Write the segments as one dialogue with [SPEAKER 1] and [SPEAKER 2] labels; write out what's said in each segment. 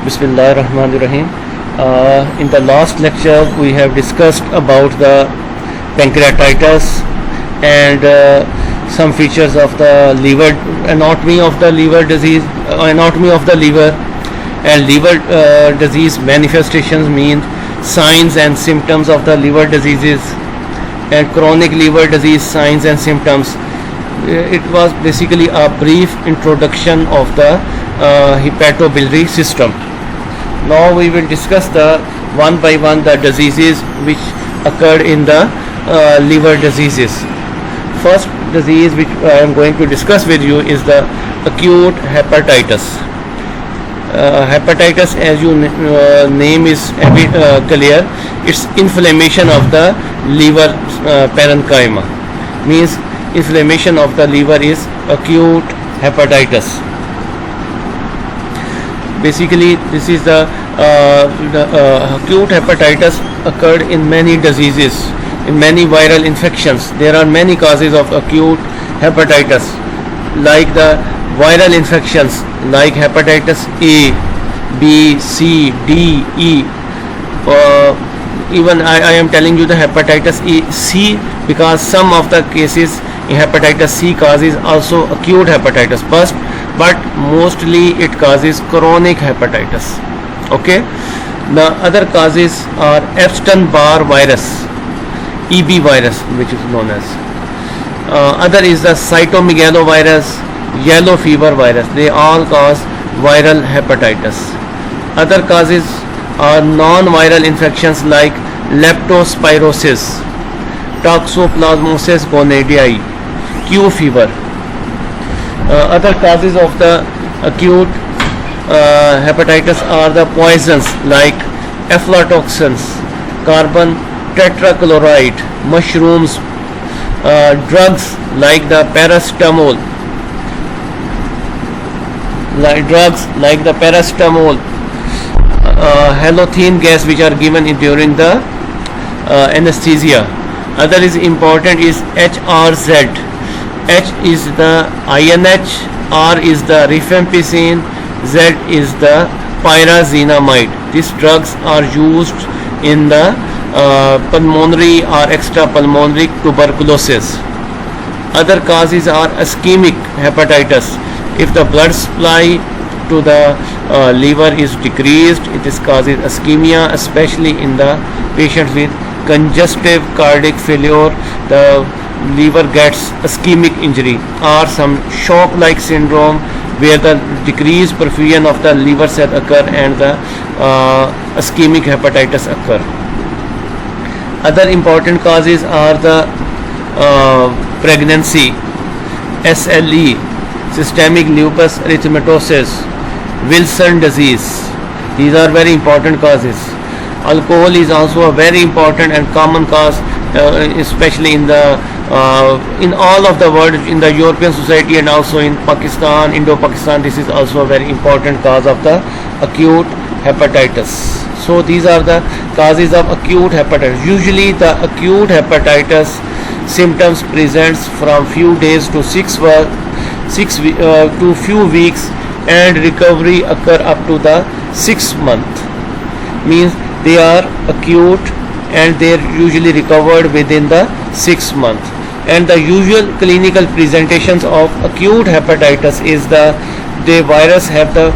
[SPEAKER 1] Bismillahirrahmanirrahim. In the last lecture, we have discussed about the pancreatitis and some features of the liver, anatomy of the liver disease, anatomy of the liver, and liver disease manifestations mean signs and symptoms of the liver diseases, and chronic liver disease signs and symptoms. It was basically a brief introduction of the hepatobiliary system. Now we will discuss the one by one the diseases which occurred in the liver diseases. First disease which I am going to discuss with you is the acute hepatitis. Hepatitis, as you name is clear, it's inflammation of the liver parenchyma. Means inflammation of the liver is acute hepatitis. Basically, this is the acute hepatitis occurred in many diseases, in many viral infections. There are many causes of acute hepatitis, like the viral infections like hepatitis A, B, C, D, E. Even I am telling you the hepatitis C because some of the cases in hepatitis C causes also acute hepatitis first, but mostly it causes chronic hepatitis. Okay, the other causes are Epstein-Barr virus, EB virus, which is known as. Other is the cytomegalovirus, yellow fever virus. They all cause viral hepatitis. Other causes are non-viral infections like leptospirosis, toxoplasmosis gonadii, Q fever. Other causes of the acute hepatitis are the poisons like aflatoxins, carbon tetrachloride, mushrooms, drugs like the paracetamol, halothane gas which are given during the anesthesia. Other is important is HRZ. H is the INH, R is the rifampicin, Z is the pyrazinamide. These drugs are used in the pulmonary or extrapulmonary tuberculosis. Other causes are ischemic hepatitis. If the blood supply to the liver is decreased, it is causes ischemia, especially in the patients with congestive cardiac failure. The liver gets ischemic injury or some shock-like syndrome where the decreased perfusion of the liver cell occur and the ischemic hepatitis occur. Other important causes are the pregnancy, SLE, systemic lupus erythematosus, Wilson disease. These are very important causes. Alcohol is also a very important and common cause, especially in all of the world, in the European society and also in Pakistan, Indo-Pakistan. This is also a very important cause of the acute hepatitis. So these are the causes of acute hepatitis. Usually the acute hepatitis symptoms presents from few days to to few weeks, and recovery occur up to the 6 month. Means they are acute and they are usually recovered within the 6 month. And the usual clinical presentations of acute hepatitis is the virus have the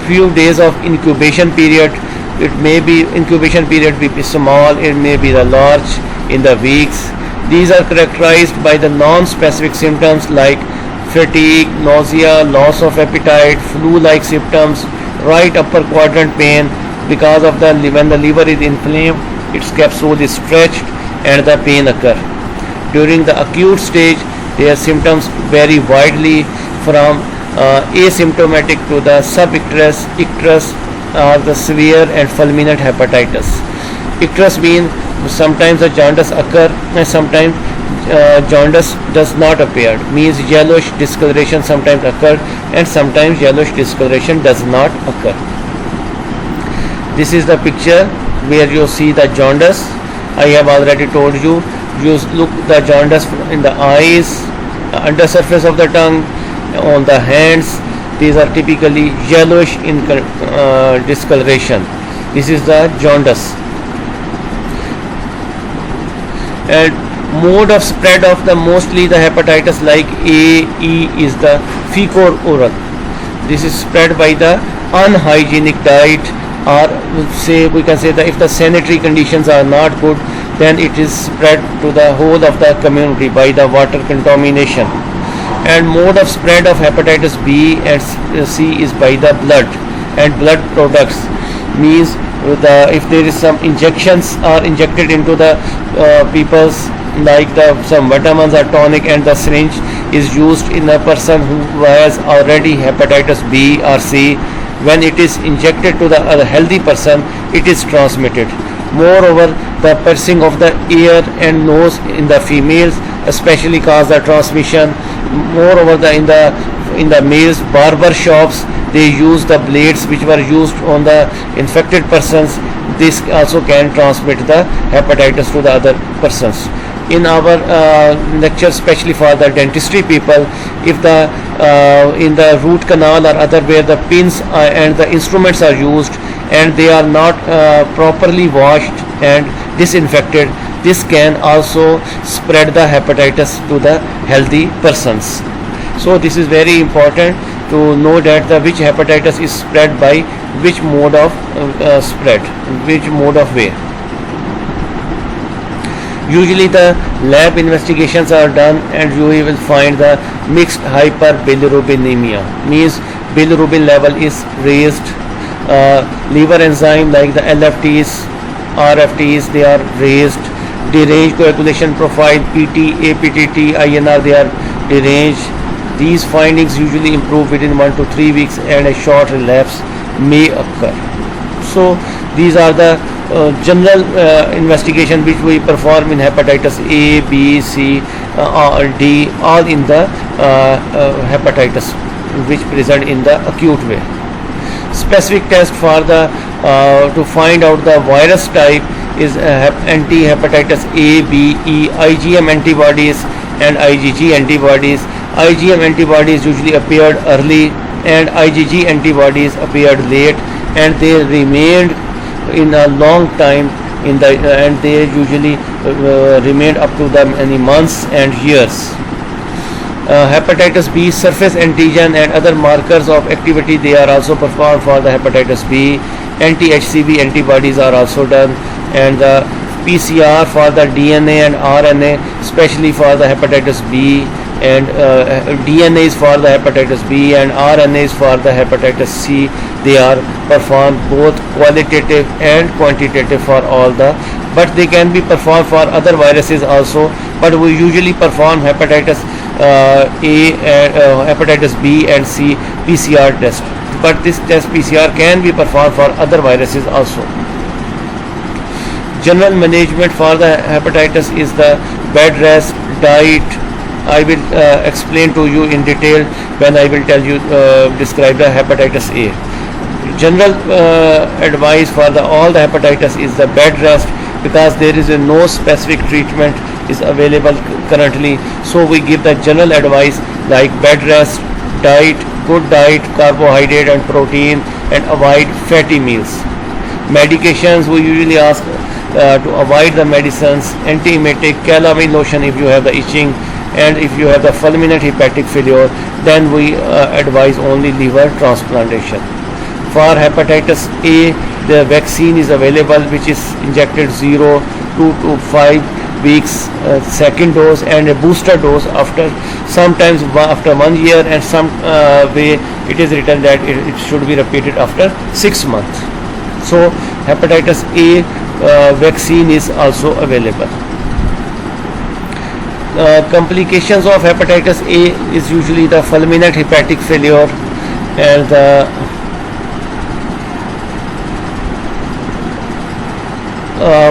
[SPEAKER 1] few days of incubation period. It may be incubation period be small, it may be the large in the weeks. These are characterized by the non-specific symptoms like fatigue, nausea, loss of appetite, flu-like symptoms, right upper quadrant pain because of when the liver is inflamed, its capsule is stretched and the pain occur. During the acute stage, their symptoms vary widely from asymptomatic to the subicterus, icterus, or the severe and fulminant hepatitis. Icterus means sometimes the jaundice occur and sometimes jaundice does not appear. Means yellowish discoloration sometimes occur and sometimes yellowish discoloration does not occur. This is the picture where you see the jaundice. I have already told you. You look the jaundice in the eyes, under surface of the tongue, on the hands, These are typically yellowish in discoloration. This is the jaundice. And mode of spread of the mostly the hepatitis like A, E is the fecal-oral. This is spread by the unhygienic diet, or say we can say that if the sanitary conditions are not good, then it is spread to the whole of the community by the water contamination. And mode of spread of hepatitis B and C is by the blood and blood products, means if there is some injections are injected into the people's, like some vitamins or tonic, and the syringe is used in a person who has already hepatitis B or C. When it is injected to the healthy person, it is transmitted. Moreover, the piercing of the ear and nose in the females especially cause the transmission. Moreover, in the males, barber shops, they use the blades which were used on the infected persons. This also can transmit the hepatitis to the other persons. In our lecture, especially for the dentistry people, if the in the root canal or other where the pins and the instruments are used and they are not properly washed and disinfected, this can also spread the hepatitis to the healthy persons. So this is very important to know that which hepatitis is spread by which mode of spread, which mode of way. Usually the lab investigations are done and you will find the mixed hyperbilirubinemia, means bilirubin level is raised. Liver enzyme like the LFTs, RFTs, they are raised. Deranged coagulation profile, PT, APTT, INR, they are deranged. These findings usually improve within 1 to 3 weeks and a short relapse may occur. So these are the general investigation which we perform in hepatitis A, B, C, or D, all in the hepatitis which present in the acute way. Specific test for the to find out the virus type is anti-hepatitis A, B, E, IgM antibodies and IgG antibodies. IgM antibodies usually appeared early and IgG antibodies appeared late, and they remained in a long time in the and they usually remained up to the many months and years. Hepatitis B surface antigen and other markers of activity, they are also performed for the hepatitis B. Anti-HCV antibodies are also done, and the PCR for the DNA and RNA, especially for the hepatitis B, and DNAs for the hepatitis B and RNAs for the hepatitis C, they are performed both qualitative and quantitative for all the, but they can be performed for other viruses also, but we usually perform hepatitis A, hepatitis B and C PCR test, but this test PCR can be performed for other viruses also. General management for the hepatitis is the bed rest, diet. I will explain to you in detail when I will tell you describe the hepatitis A. General advice for all the hepatitis is the bed rest, because there is no specific treatment is available currently. So we give the general advice like bed rest, diet, good diet, carbohydrate and protein, and avoid fatty meals. Medications, we usually ask to avoid the medicines, antiemetic, calamine lotion if you have the itching, and if you have the fulminant hepatic failure, then we advise only liver transplantation. For hepatitis A, the vaccine is available which is injected 0 to 5 weeks, second dose, and a booster dose after sometimes after 1 year, and some way it is written that it should be repeated after 6 months. So hepatitis A vaccine is also available. Complications of hepatitis A is usually the fulminant hepatic failure and the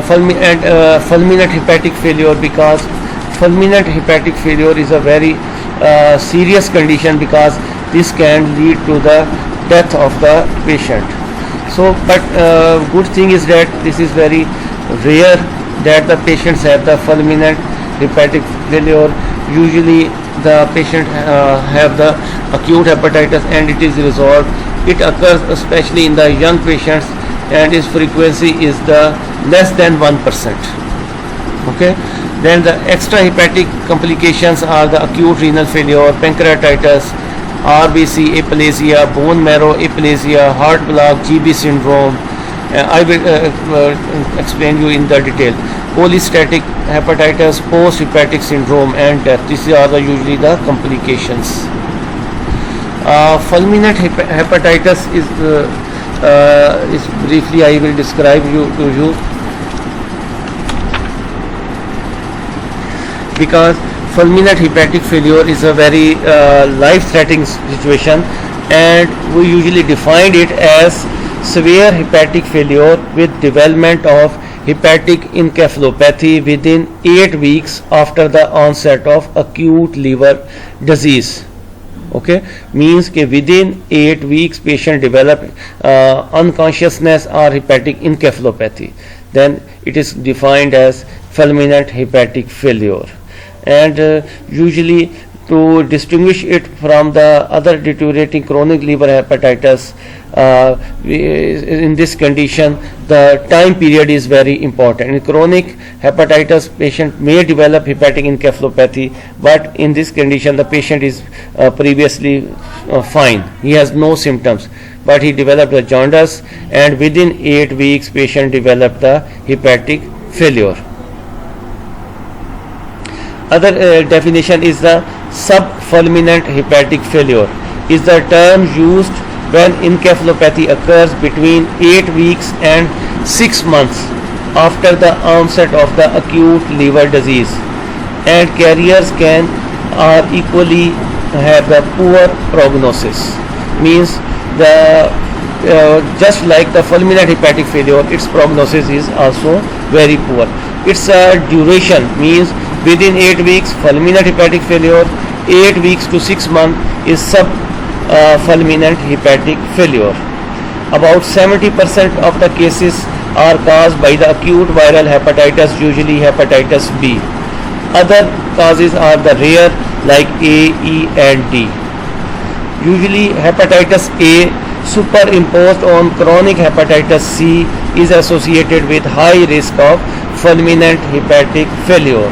[SPEAKER 1] fulminant hepatic failure, because fulminant hepatic failure is a very serious condition, because this can lead to the death of the patient. So but good thing is that this is very rare that the patients have the fulminant hepatic failure. Usually the patient have the acute hepatitis and it is resolved. It occurs especially in the young patients and its frequency is the less than 1%. Okay. Then the extrahepatic complications are the acute renal failure, pancreatitis, RBC aplasia, bone marrow aplasia, heart block, GB syndrome. I will explain you in the detail. Cholestatic hepatitis, post-hepatic syndrome, and death. These are usually the complications. Fulminant hepatitis is briefly I will describe to you. Because fulminant hepatic failure is a very life-threatening situation, and we usually define it as severe hepatic failure with development of hepatic encephalopathy within 8 weeks after the onset of acute liver disease. Okay, means that within 8 weeks patient develop unconsciousness or hepatic encephalopathy, then it is defined as fulminant hepatic failure. And usually to distinguish it from the other deteriorating chronic liver hepatitis, in this condition the time period is very important. In chronic hepatitis, patient may develop hepatic encephalopathy, but in this condition the patient is previously fine, he has no symptoms, but he developed a jaundice, and within 8 weeks patient developed the hepatic failure. Other definition is the subfulminant hepatic failure is the term used when encephalopathy occurs between 8 weeks and 6 months after the onset of the acute liver disease, and carriers can are equally have a poor prognosis. Means the just like the fulminant hepatic failure, its prognosis is also very poor. Its duration means within 8 weeks fulminant hepatic failure, 8 weeks to 6 months is subfulminant hepatic failure. About 70% of the cases are caused by the acute viral hepatitis, usually hepatitis B. Other causes are the rare like A, E and D. Usually hepatitis A superimposed on chronic hepatitis C is associated with high risk of fulminant hepatic failure.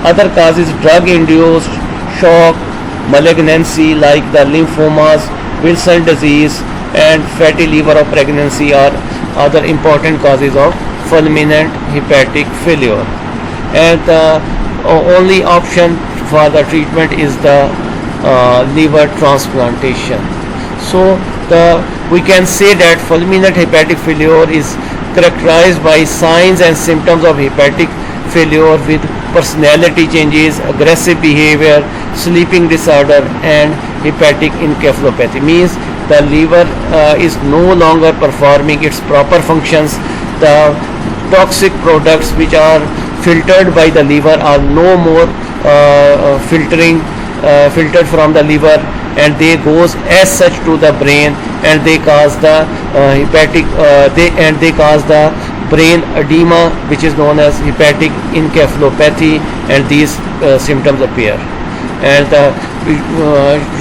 [SPEAKER 1] Other causes drug-induced shock, malignancy like the lymphomas, Wilson disease and fatty liver of pregnancy are other important causes of fulminant hepatic failure. And the only option for the treatment is the liver transplantation. So we can say that fulminant hepatic failure is characterized by signs and symptoms of hepatic failure with personality changes, aggressive behavior, sleeping disorder and hepatic encephalopathy. Means the liver is no longer performing its proper functions. The toxic products which are filtered by the liver are no more filtered from the liver, and they goes as such to the brain, and they cause the they cause the brain edema, which is known as hepatic encephalopathy, and these symptoms appear. And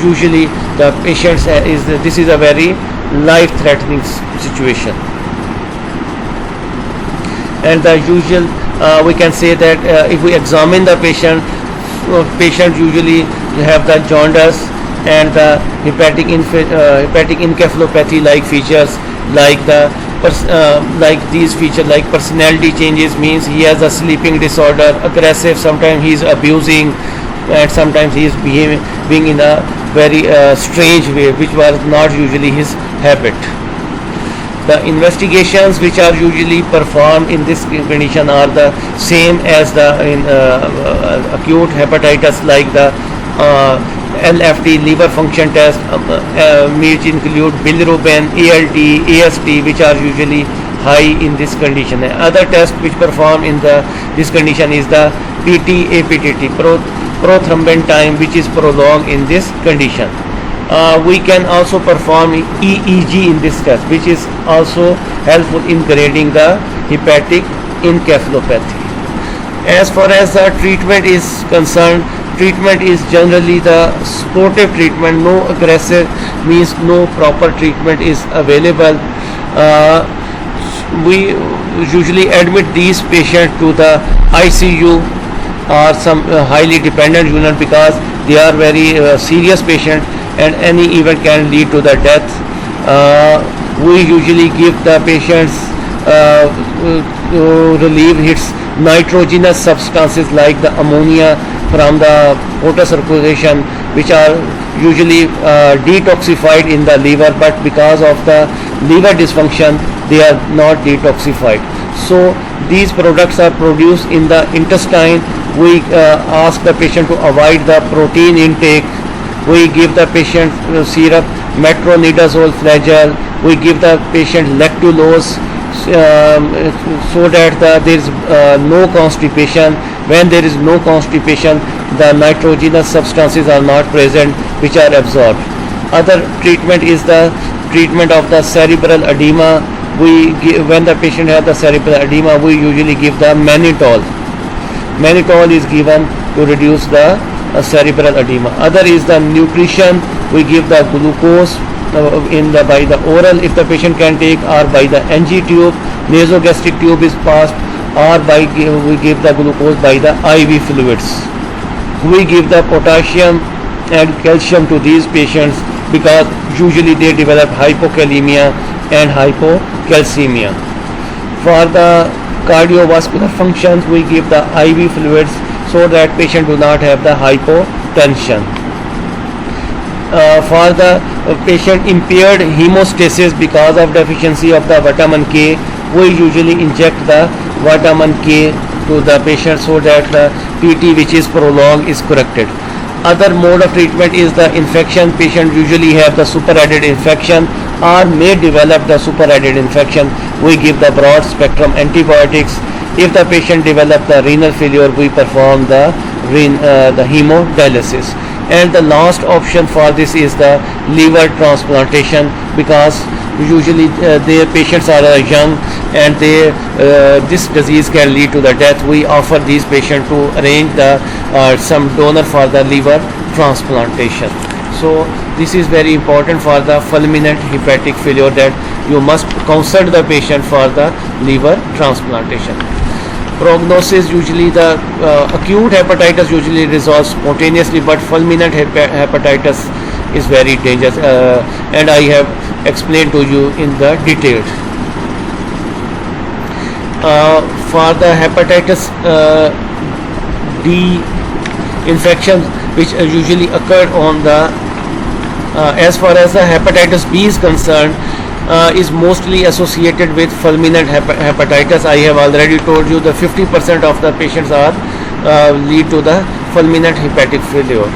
[SPEAKER 1] usually the patients this is a very life-threatening situation. And the usual we can say that if we examine the patient usually have the jaundice and the hepatic encephalopathy like features, like these features like personality changes, means he has a sleeping disorder, aggressive, sometimes he is abusing, and sometimes he is being in a very strange way which was not usually his habit. The investigations which are usually performed in this condition are the same as the acute hepatitis, like the LFT liver function test, which include bilirubin, ALT, AST, which are usually high in this condition. Other tests which perform in this condition is the PT, APTT, prothrombin time, which is prolonged in this condition. We can also perform EEG in this test, which is also helpful in grading the hepatic encephalopathy. As far as the treatment is concerned, treatment is generally the supportive treatment. No aggressive means no proper treatment is available. We usually admit these patients to the ICU or some highly dependent unit because they are very serious patients and any event can lead to the death. We usually give the patients to relieve its nitrogenous substances like the ammonia from the water circulation, which are usually detoxified in the liver, but because of the liver dysfunction they are not detoxified. So these products are produced in the intestine. We ask the patient to avoid the protein intake. We give the patient syrup metronidazole flagyl. We give the patient lactulose so that there is no constipation. When there is no constipation, the nitrogenous substances are not present which are absorbed. Other treatment is the treatment of the cerebral edema. When the patient has the cerebral edema, we usually give the mannitol. Mannitol is given to reduce the cerebral edema. Other is the nutrition. We give the glucose by the oral if the patient can take, or by the NG tube, nasogastric tube is passed, or we give the glucose by the IV fluids. We give the potassium and calcium to these patients because usually they develop hypokalemia and hypocalcemia. For the cardiovascular functions, we give the IV fluids so that patient do not have the hypotension. For the patient impaired hemostasis because of deficiency of the vitamin K, we usually inject the vitamin K to the patient so that the PT which is prolonged is corrected. Other mode of treatment is the infection. Patient usually have the superadded infection or may develop the superadded infection. We give the broad spectrum antibiotics. If the patient develop the renal failure, we perform the hemodialysis. And the last option for this is the liver transplantation because usually their patients are young and this disease can lead to the death. We offer these patients to arrange some donor for the liver transplantation. So this is very important for the fulminant hepatic failure that you must consult the patient for the liver transplantation. Prognosis, usually the acute hepatitis usually resolves spontaneously, but fulminant hepatitis is very dangerous and I have explained to you in the details. For the hepatitis D infection which usually occurred on the as far as the hepatitis B is concerned, is mostly associated with fulminant hepatitis. I have already told you the 50% of the patients are lead to the fulminant hepatic failure,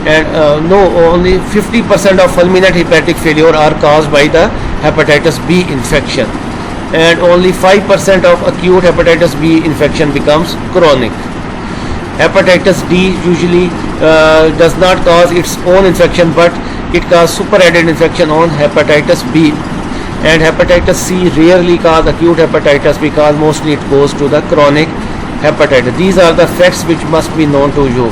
[SPEAKER 1] and only 50% of fulminant hepatic failure are caused by the hepatitis B infection, and only 5% of acute hepatitis B infection becomes chronic. Hepatitis D usually does not cause its own infection, but it causes superadded infection on hepatitis B. And hepatitis C rarely cause acute hepatitis because mostly it goes to the chronic hepatitis. These are the facts which must be known to you.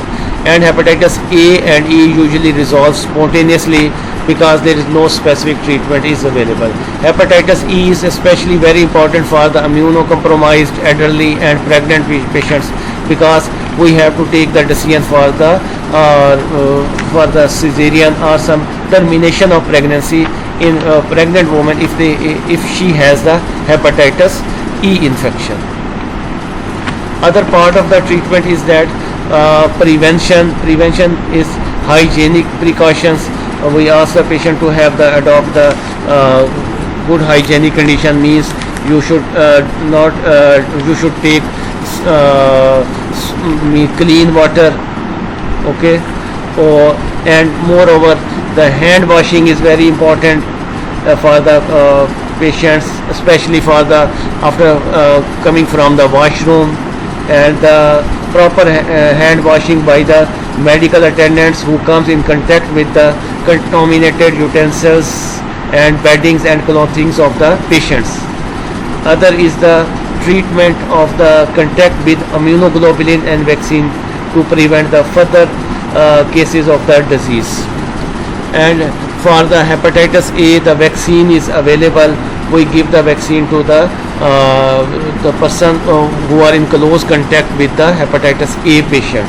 [SPEAKER 1] And hepatitis A and E usually resolve spontaneously because there is no specific treatment is available. Hepatitis E is especially very important for the immunocompromised elderly and pregnant patients because we have to take the decision for the cesarean or some termination of pregnancy in a pregnant woman if she has the hepatitis E infection. Other part of the treatment is that prevention is hygienic precautions. We ask the patient to adopt the good hygienic condition, means you should take clean water, okay, and moreover the hand washing is very important for the patients, especially for the after coming from the washroom, and the proper hand washing by the medical attendants who comes in contact with the contaminated utensils and beddings and clothings of the patients. Other is the treatment of the contact with immunoglobulin and vaccine. to prevent the further cases of the disease. And for the hepatitis A, the vaccine is available. We give the vaccine to the person who are in close contact with the hepatitis A patient.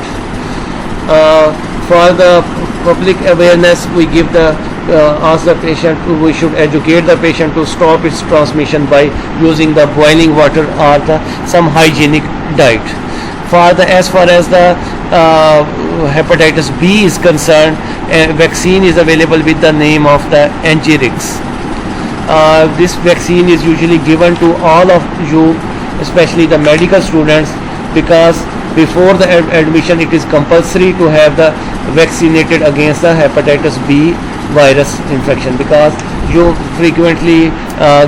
[SPEAKER 1] For the public awareness, we give the ask the patient, we should educate the patient to stop its transmission by using the boiling water or some hygienic diet. As far as the hepatitis B is concerned, a vaccine is available with the name of the Engerix. This vaccine is usually given to all of you, especially the medical students, because before the admission it is compulsory to have the vaccinated against the hepatitis B virus infection, because you frequently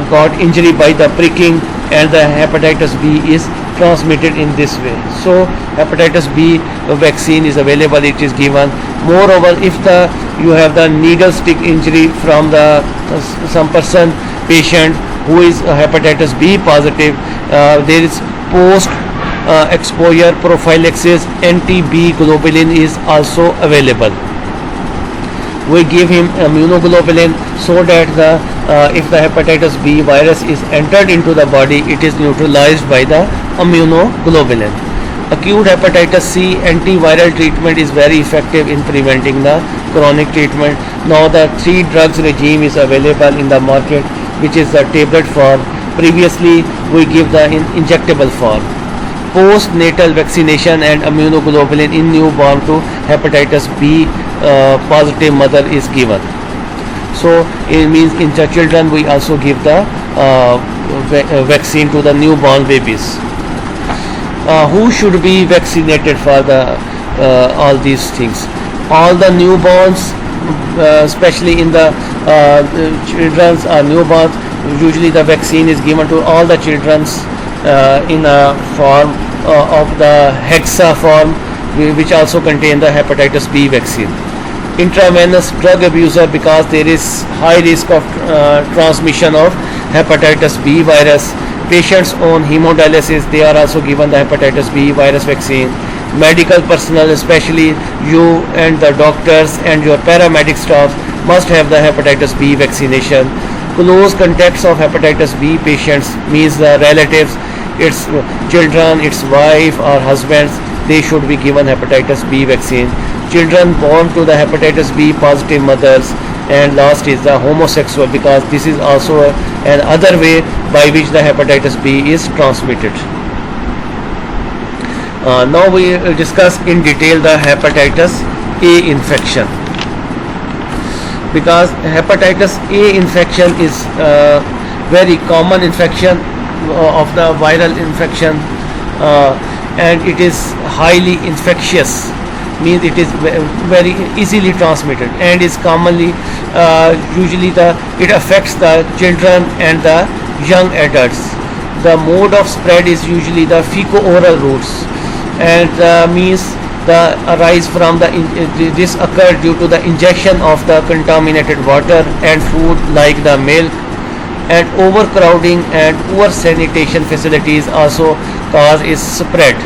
[SPEAKER 1] got injury by the pricking, and the hepatitis B is transmitted in this way. So hepatitis B vaccine is available, it is given. Moreover, if you have the needle stick injury from the some person patient who is hepatitis B positive, there is post exposure prophylaxis, anti-B globulin is also available. We give him immunoglobulin so that if the hepatitis B virus is entered into the body, it is neutralized by the immunoglobulin. Acute hepatitis C antiviral treatment is very effective in preventing the chronic treatment. Now the 3 drugs regime is available in the market, which is the tablet form. Previously we give the injectable form. Postnatal vaccination and immunoglobulin in newborn to hepatitis B positive mother is given. So it means in the children we also give the vaccine to the newborn babies. Who should be vaccinated for the all these things? All the newborns, especially in the children's or newborns, usually the vaccine is given to all the children's in a form of the hexa form, which also contain the hepatitis B vaccine. Intravenous drug abuser, because there is high risk of transmission of hepatitis B virus. Patients on hemodialysis, they are also given the hepatitis B virus vaccine. Medical personnel, especially you and the doctors and your paramedic staff, must have the hepatitis B vaccination. Close contacts of hepatitis B patients means the relatives, its children, its wife or husbands, they should be given hepatitis B vaccine. Children born to the hepatitis B positive mothers, and last is the homosexual, because this is also another way by which the hepatitis B is transmitted. Now we will discuss in detail the hepatitis A infection, because hepatitis A infection is very common infection of the viral infection, and it is highly infectious, means it is very easily transmitted and is commonly usually it affects the children and the young adults. The mode of spread is usually the fecal-oral routes, and means the arise from this occur due to the injection of the contaminated water and food like the milk, and overcrowding and poor sanitation facilities also cause its spread,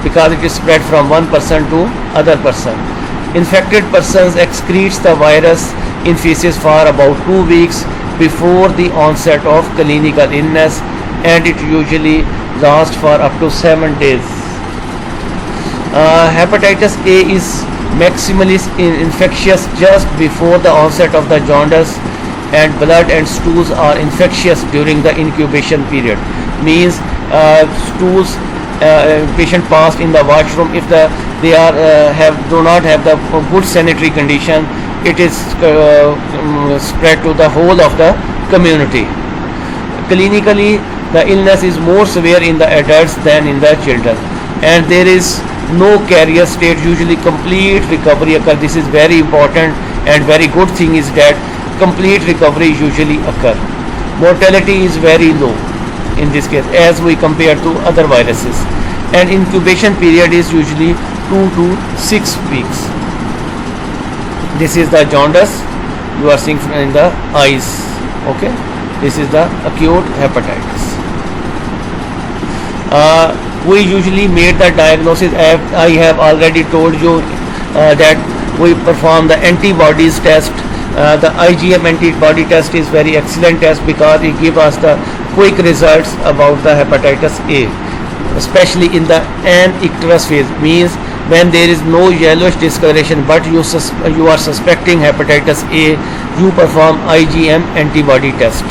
[SPEAKER 1] because it is spread from one person to other person. Infected persons excretes the virus in feces for about 2 weeks before the onset of clinical illness, and it usually lasts for up to 7 days. Hepatitis A is maximally infectious just before the onset of the jaundice, and blood and stools are infectious during the incubation period, means stools patient passed in the washroom, if they do not have the good sanitary condition, it is spread to the whole of the community. Clinically, the illness is more severe in the adults than in the children, and there is no carrier state. Usually complete recovery occurs. This is very important, and very good thing is that complete recovery usually occur. Mortality is very low in this case as we compare to other viruses, and incubation period is usually 2 to 6 weeks. This is the jaundice you are seeing in the eyes. Okay, this is the acute hepatitis. We usually made the diagnosis. I have already told you that we perform the antibodies test. The IgM antibody test is very excellent test because it gives us the quick results about the hepatitis A, especially in the anicterus phase, means when there is no yellowish discoloration but you are suspecting hepatitis A, you perform IgM antibody test.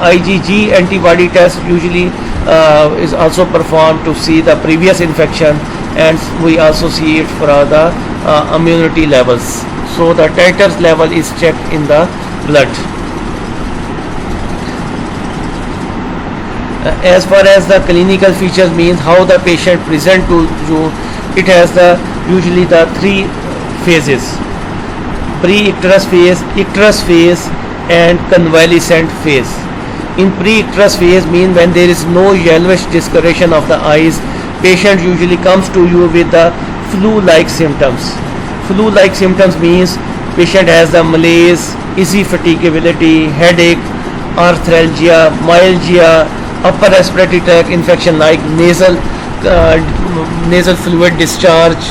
[SPEAKER 1] IgG antibody test usually is also performed to see the previous infection, and we also see it for the immunity levels. So the titers level is checked in the blood. As far as the clinical features, means how the patient present to you, it has the usually the three phases: pre-icterus phase, icterus phase, and convalescent phase. In pre-icterus phase means when there is no yellowish discoloration of the eyes, patient usually comes to you with the flu-like symptoms. Flu-like symptoms means patient has the malaise, easy fatigability, headache, arthralgia, myalgia, upper respiratory tract infection like nasal fluid discharge,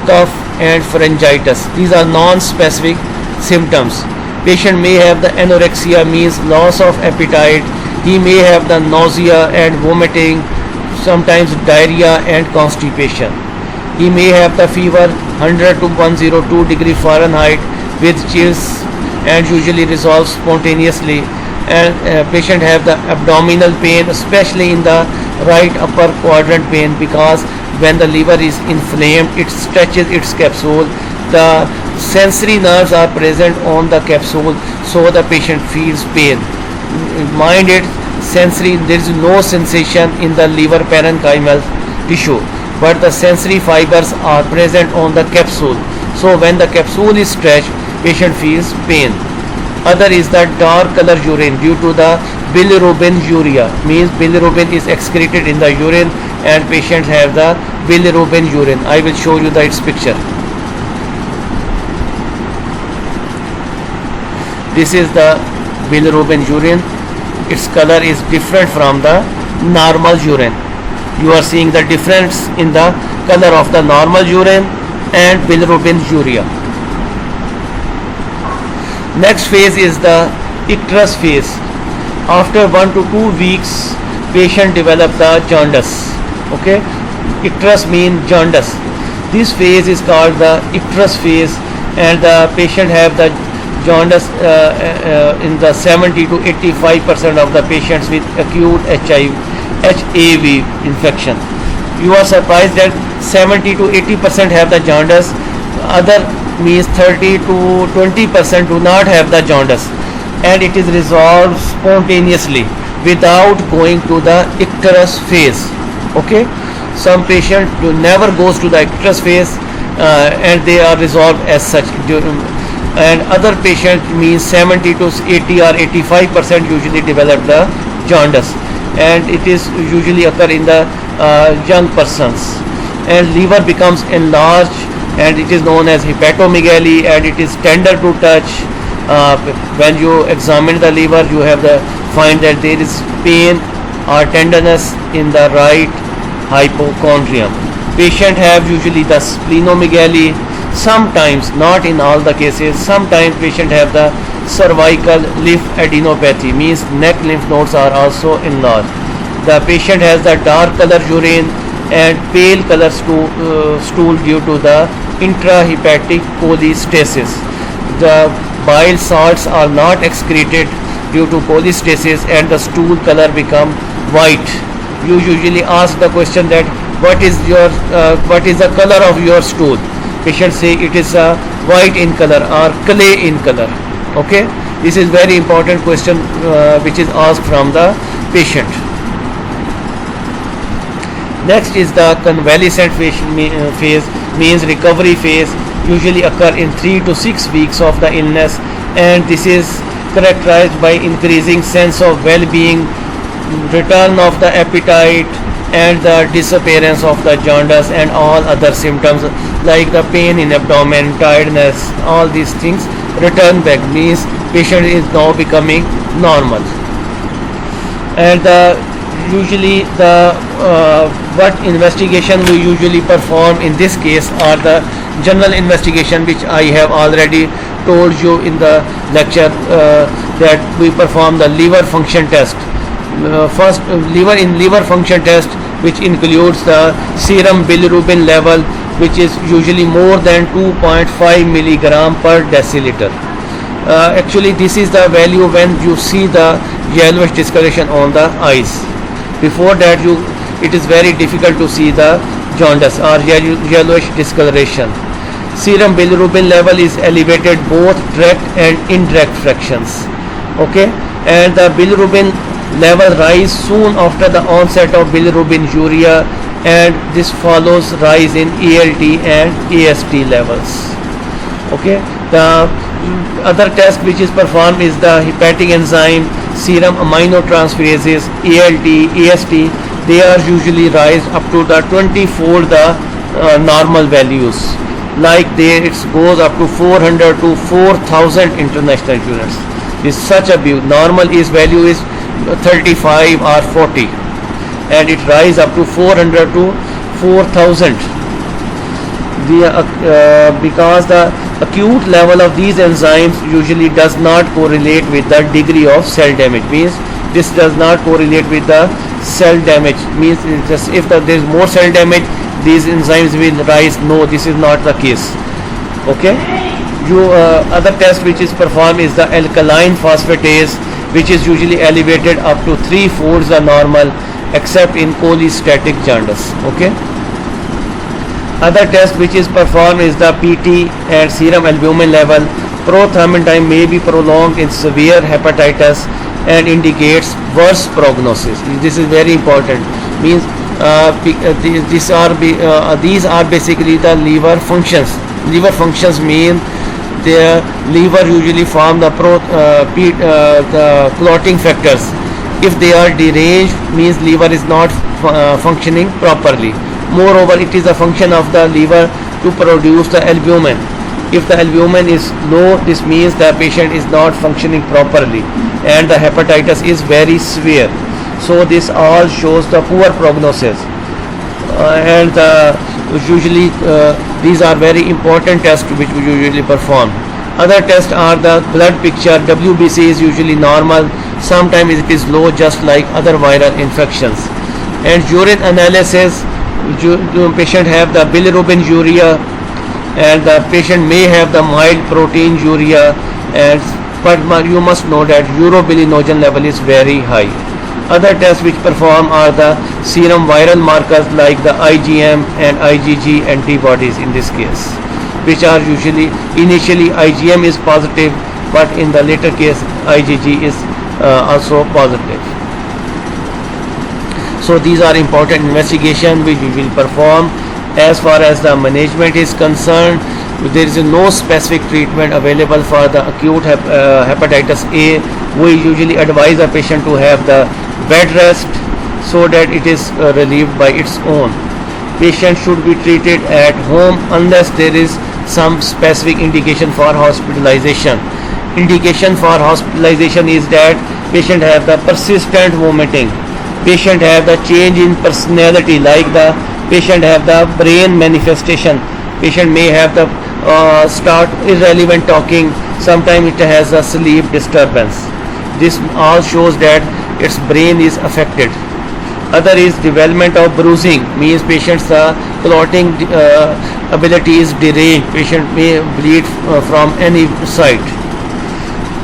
[SPEAKER 1] cough, and pharyngitis. These are non-specific symptoms. Patient may have the anorexia, means loss of appetite. He may have the nausea and vomiting, sometimes diarrhea and constipation. He may have the fever 100 to 102 degree Fahrenheit with chills and usually resolves spontaneously. And patient have the abdominal pain, especially in the right upper quadrant pain, because when the liver is inflamed, it stretches its capsule. The sensory nerves are present on the capsule, so the patient feels pain. Mind it, sensory, there is no sensation in the liver parenchymal tissue, but the sensory fibers are present on the capsule. So when the capsule is stretched, patient feels pain. Other is the dark color urine due to the bilirubinuria, means bilirubin is excreted in the urine and patients have the bilirubin urine. I will show you its picture. This is the bilirubin urine. Its color is different from the normal urine. You are seeing the difference in the color of the normal urine and bilirubinuria. Next phase is the icterus phase. After 1 to 2 weeks, patient develop the jaundice. Okay, icterus means jaundice. This phase is called the icterus phase, and the patient have the jaundice in the 70 to 85% of the patients with acute HAV infection. You are surprised that 70 to 80% have the jaundice. Other means 30 to 20% do not have the jaundice, and it is resolved spontaneously without going to the icterus phase. Okay, some patients do never goes to the icterus phase and they are resolved as such. And other patients means 70 to 80 or 85% usually develop the jaundice, and it is usually occur in the young persons, and liver becomes enlarged, and it is known as hepatomegaly, and it is tender to touch. When you examine the liver, you have the find that there is pain or tenderness in the right hypochondrium. Patient have usually the splenomegaly. Sometimes, not in all the cases, sometimes patient have the cervical lymphadenopathy, means neck lymph nodes are also enlarged. The patient has the dark color urine and pale color stool due to the intrahepatic cholestasis. The bile salts are not excreted due to cholestasis, and the stool color become white. You usually ask the question that what is the color of your stool? Patient say it is white in color or clay in color. Okay, this is very important question which is asked from the patient. Next is the convalescent phase, means recovery phase, usually occur in 3 to 6 weeks of the illness, and this is characterized by increasing sense of well-being, return of the appetite, and the disappearance of the jaundice and all other symptoms like the pain in abdomen, tiredness, all these things return back, means patient is now becoming normal. And the usually the what investigation we usually perform in this case are the general investigation, which I have already told you in the lecture, that we perform the liver function test. First, liver function test, which includes the serum bilirubin level, which is usually more than 2.5 milligram per deciliter. Actually, this is the value when you see the yellowish discoloration on the eyes. Before that, it is very difficult to see the jaundice or yellowish discoloration. Serum bilirubin level is elevated both direct and indirect fractions. Okay, and the bilirubin level rise soon after the onset of bilirubinuria, and this follows rise in ALT and AST levels. Okay, the other test which is performed is the hepatic enzyme, serum aminotransferases, ALT, AST. They are usually rise up to the 20-fold the normal values. Like it goes up to 400 to 4,000 international units. This is such a big. Normal is value is 35 or 40, and it rise up to 400 to 4,000. Because the acute level of these enzymes usually does not correlate with the degree of cell damage. Means this does not correlate with the cell damage. Means just if there is more cell damage, these enzymes will rise. No, this is not the case. Okay. Other test which is performed is the alkaline phosphatase, which is usually elevated up to 3/4 the normal, except in cholestatic jaundice. Okay. Other test which is performed is the PT and serum albumin level. Prothrombin time may be prolonged in severe hepatitis and indicates worse prognosis. This is very important. Means these are basically the liver functions. Liver functions mean the liver usually form the clotting factors. If they are deranged, means liver is not functioning properly. Moreover, it is a function of the liver to produce the albumin. If the albumin is low, this means the patient is not functioning properly and the hepatitis is very severe. So this all shows the poor prognosis. And usually these are very important tests which we usually perform. Other tests are the blood picture. WBC is usually normal. Sometimes it is low, just like other viral infections. And urine analysis, patient have the bilirubinuria, and the patient may have the mild proteinuria, but you must know that urobilinogen level is very high. Other tests which perform are the serum viral markers like the IgM and IgG antibodies in this case, which are usually initially IgM is positive, but in the later case IgG is also positive. So these are important investigation which we will perform. As far as the management is concerned, there is no specific treatment available for the acute hepatitis A. We usually advise a patient to have the bed rest so that it is relieved by its own. Patient should be treated at home unless there is some specific indication for hospitalization. Indication for hospitalization is that patient have the persistent vomiting, patient have the change in personality, like the patient have the brain manifestation, patient may have the start irrelevant talking, sometimes it has a sleep disturbance. This all shows that its brain is affected. Other is development of bruising, means patient's clotting ability is deranged, patient may bleed from any side.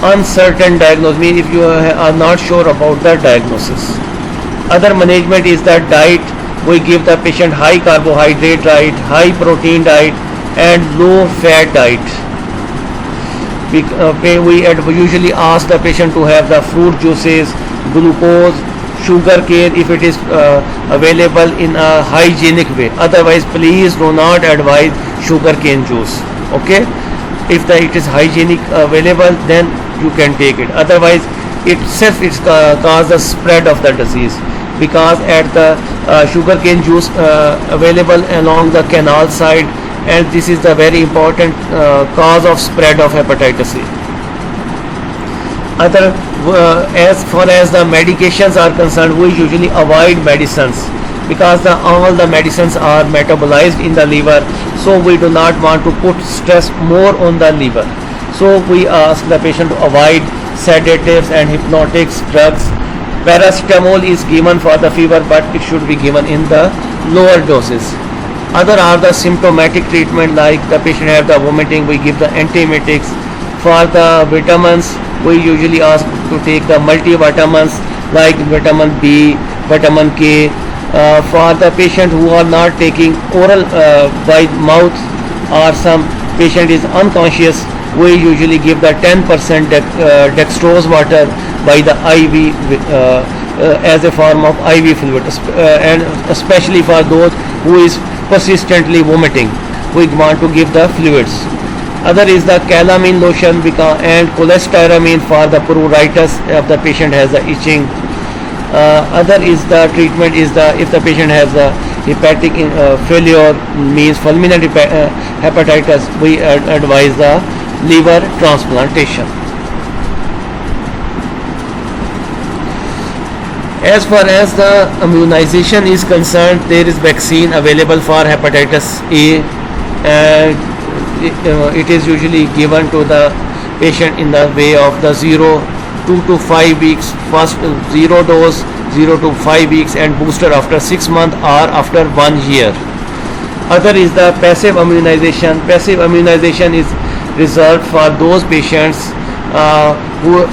[SPEAKER 1] Uncertain diagnosis, means if you are not sure about the diagnosis. Other management is the diet. We give the patient high carbohydrate diet, high protein diet, and low fat diet. We usually ask the patient to have the fruit juices, glucose, sugar cane if it is available in a hygienic way. Otherwise, please do not advise sugar cane juice. Okay? If it is hygienic available, then you can take it. Otherwise, itself it cause the spread of the disease, because at the sugarcane juice available along the canal side, and this is the very important cause of spread of hepatitis C. Other As far as the medications are concerned, we usually avoid medicines because all the medicines are metabolized in the liver, so we do not want to put stress more on the liver. So we ask the patient to avoid sedatives and hypnotics drugs. Paracetamol is given for the fever, but it should be given in the lower doses. Other are the symptomatic treatment, like the patient have the vomiting, we give the antiemetics. For the vitamins, we usually ask to take the multivitamins like vitamin B, vitamin K. For the patient who are not taking oral by mouth, or some patient is unconscious, we usually give the 10% dextrose water by the IV as a form of IV fluid, and especially for those who is persistently vomiting, we want to give the fluids. Other is the calamine lotion and cholestyramine for the pruritus if the patient has the itching. Other is the treatment is the if the patient has a hepatic failure, means fulminant hepatitis, we advise the liver transplantation. As far as the immunization is concerned, there is vaccine available for hepatitis A, and it is usually given to the patient in the way of the 2 to 5 weeks, first 0 dose 0 to 5 weeks, and booster after 6 months or after 1 year. Other is the passive immunization. Passive immunization is reserved for those patients who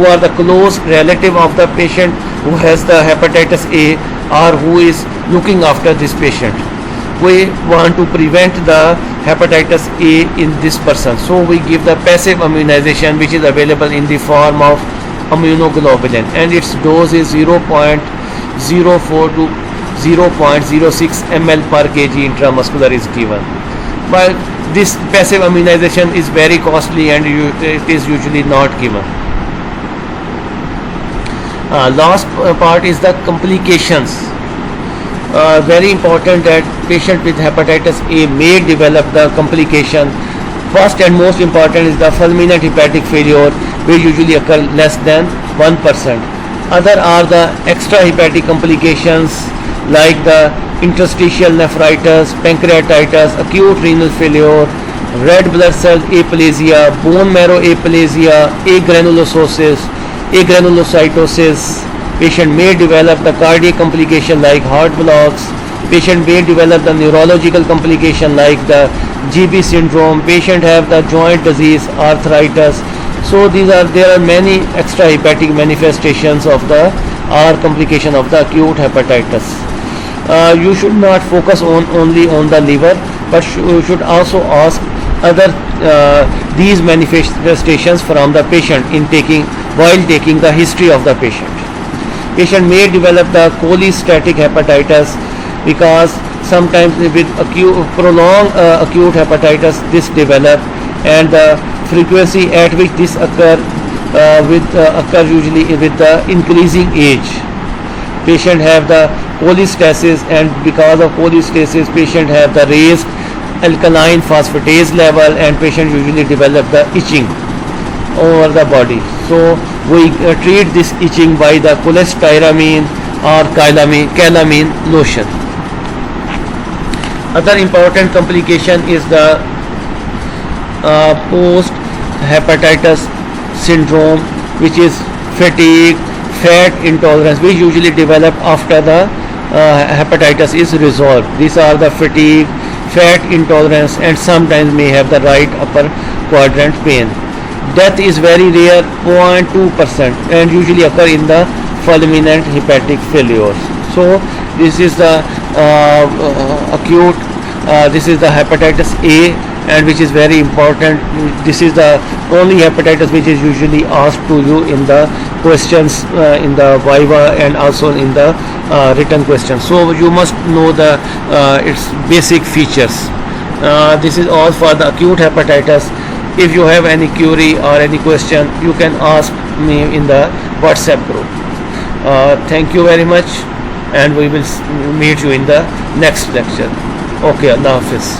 [SPEAKER 1] are the close relative of the patient who has the hepatitis A, or who is looking after this patient. We want to prevent the hepatitis A in this person, so we give the passive immunization, which is available in the form of immunoglobulin, and its dose is 0.04 to 0.06 ml per kg intramuscular is given. But this passive immunization is very costly, and it is usually not given. Last part is the complications. Very important that patient with hepatitis A may develop the complication. First and most important is the fulminant hepatic failure, which usually occur less than 1%. Other are the extrahepatic complications like the interstitial nephritis, pancreatitis, acute renal failure, red blood cell aplasia, bone marrow aplasia, agranulocytosis. Patient may develop the cardiac complication like heart blocks. Patient may develop the neurological complication like the GB syndrome. Patient have the joint disease, arthritis. So there are many extrahepatic manifestations of the complication of the acute hepatitis. You should not focus only on the liver, but you should also ask other these manifestations from the patient while taking the history of the patient. Patient may develop the cholestatic hepatitis, because sometimes with prolonged acute hepatitis this develop, and the frequency at which this occurs usually with the increasing age. Patient have the cholestasis, and because of cholestasis patient have the raised alkaline phosphatase level, and patient usually develop the itching over the body. So we treat this itching by the cholestyramine or calamine lotion. Other important complication is the post hepatitis syndrome, which is fatigue, fat intolerance, which usually develop after the hepatitis is resolved. These are the fatigue, fat intolerance, and sometimes may have the right upper quadrant pain. Death is very rare, 0.2%, and usually occur in the fulminant hepatic failures. So this is the acute, this is the hepatitis A, and which is very important. This is the only hepatitis which is usually asked to you in the questions in the viva and also in the written questions. So you must know the its basic features. This is all for the acute hepatitis. If you have any query or any question, you can ask me in the WhatsApp group. Thank you very much, and we will meet you in the next lecture. Okay, Allah Hafiz.